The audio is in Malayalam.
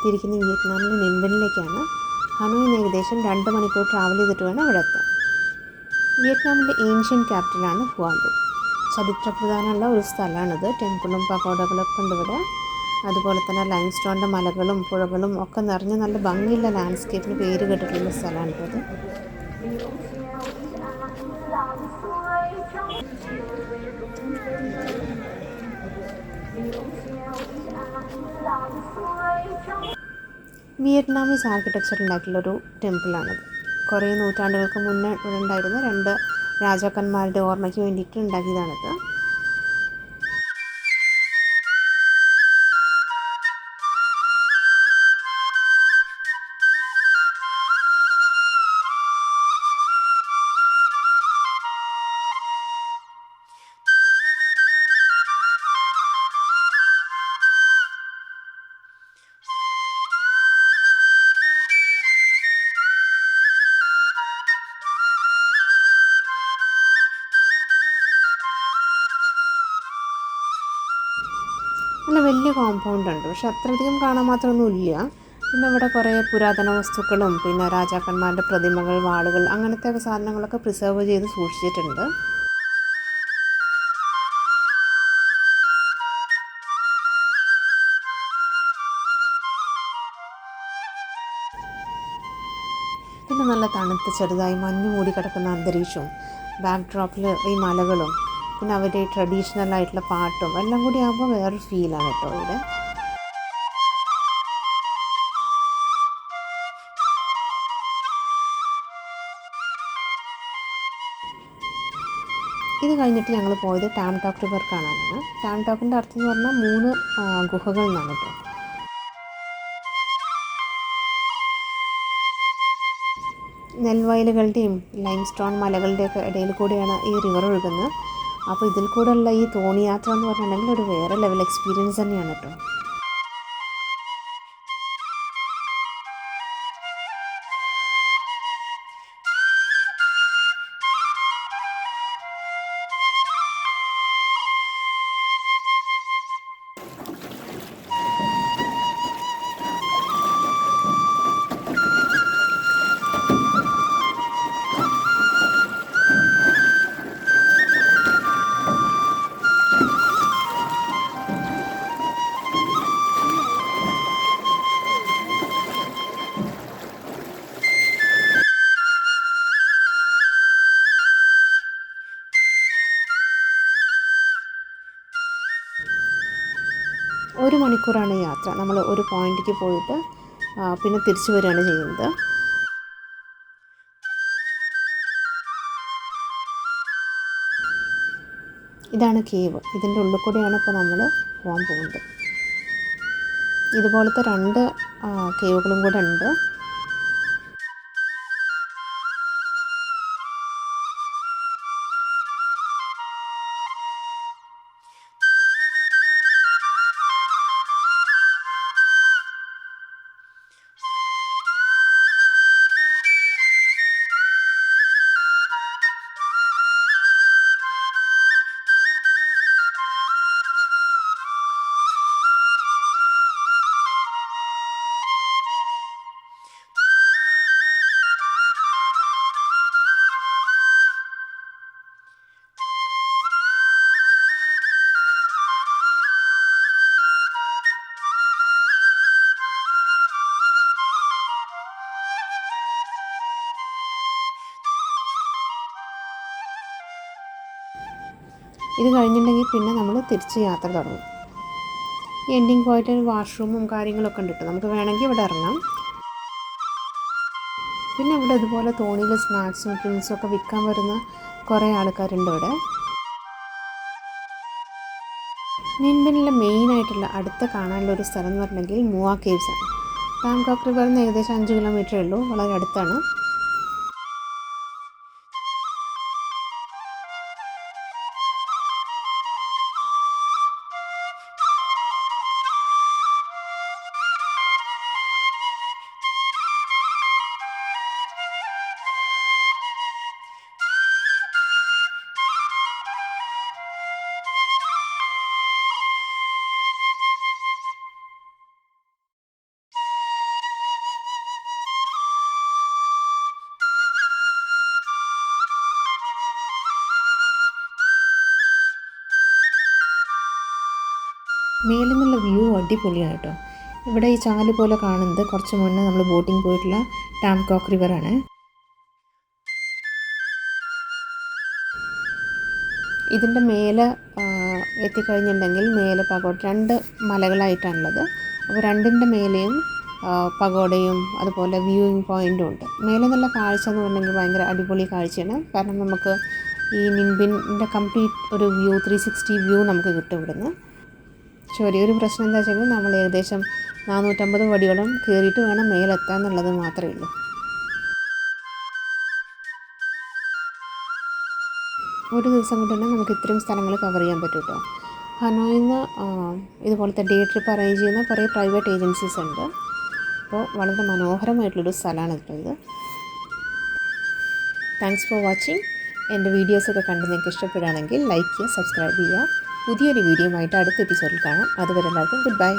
എത്തിയിരിക്കുന്ന വിയറ്റ്നാമിലെ നിൻബിനിലേക്കാണ്. ഹനോയിന്ന് ഏകദേശം 2 മണിക്കൂർ ട്രാവൽ ചെയ്തിട്ട് വേണം അവിടെ എത്താൻ. വിയറ്റ്നാമിൻ്റെ ഏൻഷ്യൻ ക്യാപിറ്റലാണ് ഹുവാലു. ചരിത്രപ്രധാനമുള്ള ഒരു സ്ഥലമാണിത്. ടെമ്പിളും പഗോഡകളൊക്കെ ഉണ്ട് ഇവിടെ. അതുപോലെ തന്നെ ലൈംസ്റ്റോണിൻ്റെ മലകളും പുഴകളും ഒക്കെ നിറഞ്ഞ നല്ല ഭംഗിയുള്ള ലാൻഡ്സ്കേപ്പിന് പേര് കേട്ടിട്ടുള്ള സ്ഥലമാണിത്. വിയറ്റ്നാമീസ് ആർക്കിടെക്ചർ ഉണ്ടാക്കിയുള്ളൊരു ടെമ്പിളാണിത്. കുറേ നൂറ്റാണ്ടുകൾക്ക് മുന്നേ ഇവിടെ ഉണ്ടായിരുന്ന 2 രാജാക്കന്മാരുടെ ഓർമ്മയ്ക്ക് വേണ്ടിയിട്ട് ഉണ്ടാക്കിയതാണിത്. നല്ല വലിയ കോമ്പൗണ്ട് ഉണ്ട്, പക്ഷെ അത്രയധികം കാണാൻ മാത്രമൊന്നുമില്ല. പിന്നെ ഇവിടെ കുറേ പുരാതന വസ്തുക്കളും പിന്നെ രാജാക്കന്മാരുടെ പ്രതിമകൾ, വാളുകൾ അങ്ങനത്തെ സാധനങ്ങളൊക്കെ പ്രിസർവ് ചെയ്ത് സൂക്ഷിച്ചിട്ടുണ്ട്. പിന്നെ നല്ല തണുത്ത ചെറുതായി മഞ്ഞ് മൂടി കിടക്കുന്ന അന്തരീക്ഷവും ബാക്ക് ഡ്രോപ്പിൽ ഈ മലകളും പിന്നെ അവരുടെ ട്രഡീഷണൽ ആയിട്ടുള്ള പാട്ടും എല്ലാം കൂടി ആകുമ്പോൾ വേറൊരു ഫീലാണ് കേട്ടോ ഇവിടെ. ഇത് കഴിഞ്ഞിട്ട് ഞങ്ങൾ പോയത് ടാം ടോക്ക് റിവർ കാണാനാണ്. ടാം ടോക്കിൻ്റെ അർത്ഥം എന്ന് പറഞ്ഞാൽ 3 ഗുഹകൾ എന്നാണ് കേട്ടോ. നെൽവയലുകളുടെയും ലൈംസ്റ്റോൺ മലകളുടെയൊക്കെ ഇടയിൽ കൂടിയാണ് ഈ റിവർ ഒഴുകുന്നത്. അപ്പോൾ ഇതിൽ കൂടെയുള്ള ഈ തോണിയാത്ര എന്ന് പറഞ്ഞിട്ടുണ്ടെങ്കിൽ ഒരു വേറെ ലെവൽ എക്സ്പീരിയൻസ് തന്നെയാണ് കേട്ടോ. ഒരു മണിക്കൂറാണ് യാത്ര. നമ്മൾ ഒരു പോയിന്റിലേക്ക് പോയിട്ട് പിന്നെ തിരിച്ചു വരികയാണ് ചെയ്യുന്നത്. ഇതാണ് കേവ്. ഇതിൻ്റെ ഉള്ളിൽ കൂടെയാണ് ഇപ്പോൾ നമ്മൾ പോകാൻ പോകുന്നത്. ഇതുപോലത്തെ 2 കേവുകളും കൂടെ ഉണ്ട്. ഇത് കഴിഞ്ഞിട്ടുണ്ടെങ്കിൽ പിന്നെ നമ്മൾ തിരിച്ച് യാത്ര തുടങ്ങും. ഈ എൻഡിങ് പോയിട്ട് വാഷ്റൂമും കാര്യങ്ങളൊക്കെ ഉണ്ട് കേട്ടോ. നമുക്ക് വേണമെങ്കിൽ ഇവിടെ ഇറങ്ങാം. പിന്നെ ഇവിടെ ഇതുപോലെ തോണിയിൽ സ്നാക്സും ഡ്രിങ്ക്സും ഒക്കെ വിൽക്കാൻ വരുന്ന കുറേ ആൾക്കാരുണ്ട് ഇവിടെ. നിൻബിനിലെ മെയിനായിട്ടുള്ള അടുത്ത കാണാനുള്ള ഒരു സ്ഥലം എന്ന് പറഞ്ഞിട്ടുണ്ടെങ്കിൽ മുവ കേവ്സ് ആണ്. ടാം ടോക്ക് റിവറിൽ നിന്ന് ഏകദേശം 5 കിലോമീറ്ററേ ഉള്ളൂ, വളരെ അടുത്താണ്. മേലിൽ നിന്നുള്ള വ്യൂ അടിപൊളിയാണ് കേട്ടോ. ഇവിടെ ഈ ചാല് പോലെ കാണുന്നത് കുറച്ച് മുന്നേ നമ്മൾ ബോട്ടിംഗ് പോയിട്ടുള്ള ടാംകോക്ക് റിവറാണ്. ഇതിൻ്റെ മേലെ എത്തിക്കഴിഞ്ഞിട്ടുണ്ടെങ്കിൽ മേലെ പഗോഡ 2 മലകളായിട്ടാണുള്ളത്. അപ്പോൾ രണ്ടിൻ്റെ മേലെയും പഗോഡയും അതുപോലെ വ്യൂയിങ് പോയിൻറ്റും ഉണ്ട്. മേലെ നല്ല കാഴ്ച എന്ന് പറഞ്ഞെങ്കിൽ ഭയങ്കര അടിപൊളി കാഴ്ചയാണ്. കാരണം നമുക്ക് ഈ നിൻബിൻ്റെ കംപ്ലീറ്റ് ഒരു വ്യൂ 360 വ്യൂ നമുക്ക് കിട്ടും ഇവിടുന്ന്. ചെറിയൊരു പ്രശ്നം എന്താ വെച്ചാൽ നമ്മൾ ഏകദേശം 450 പടിയോളം കയറിയിട്ട് വേണം മേലെത്താൻ എന്നുള്ളത് മാത്രമേ ഉള്ളൂ. ഒരു ദിവസം കൊണ്ട് തന്നെ നമുക്ക് ഇത്രയും സ്ഥലങ്ങൾ കവർ ചെയ്യാൻ പറ്റും കേട്ടോ. ഹനോയിൽ നിന്ന് ഇതുപോലത്തെ ഡേ ട്രിപ്പ് അറേഞ്ച് ചെയ്യുന്ന കുറേ പ്രൈവറ്റ് ഏജൻസീസ് ഉണ്ട്. അപ്പോൾ വളരെ മനോഹരമായിട്ടുള്ളൊരു സ്ഥലമാണ് ഇത്. Thanks for watching. എൻ്റെ വീഡിയോസൊക്കെ കണ്ട് നിങ്ങൾക്ക് ഇഷ്ടപ്പെടുകയാണെങ്കിൽ ലൈക്ക് ചെയ്യുക, സബ്സ്ക്രൈബ് ചെയ്യുക. പുതിയൊരു വീഡിയോയുമായിട്ട് അടുത്ത എപ്പിസോഡിൽ കാണാം. അതുവരെ എല്ലാവർക്കും ഗുഡ് ബൈ.